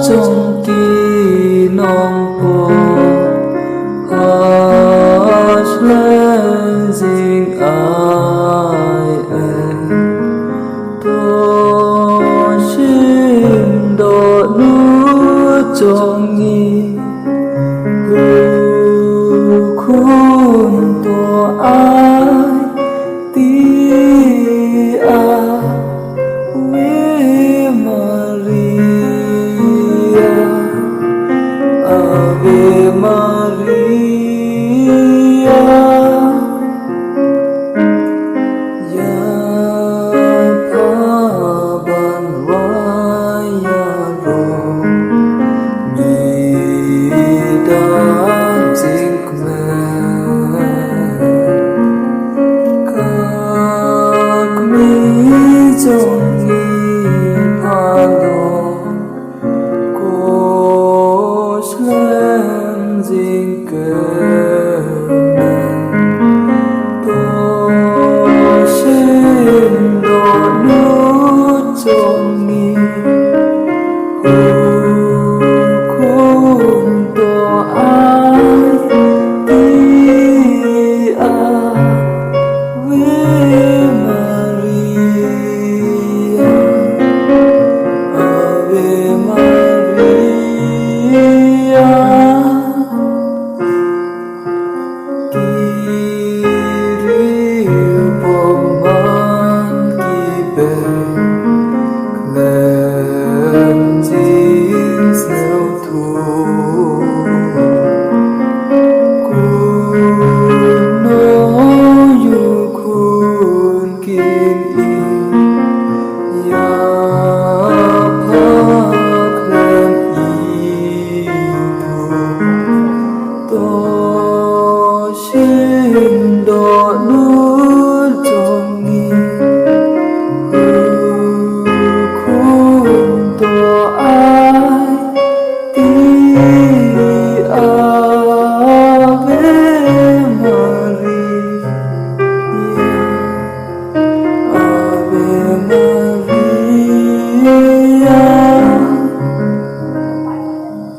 trong kỳ nong po hát lên dinh ai to xin độ núi trong nghi khôn to ai ti a we Maria Ave Maria ya paban waya ro ni dam sing kmie trong nghi halo cô lên dinh tôi xin độ nước trong nghi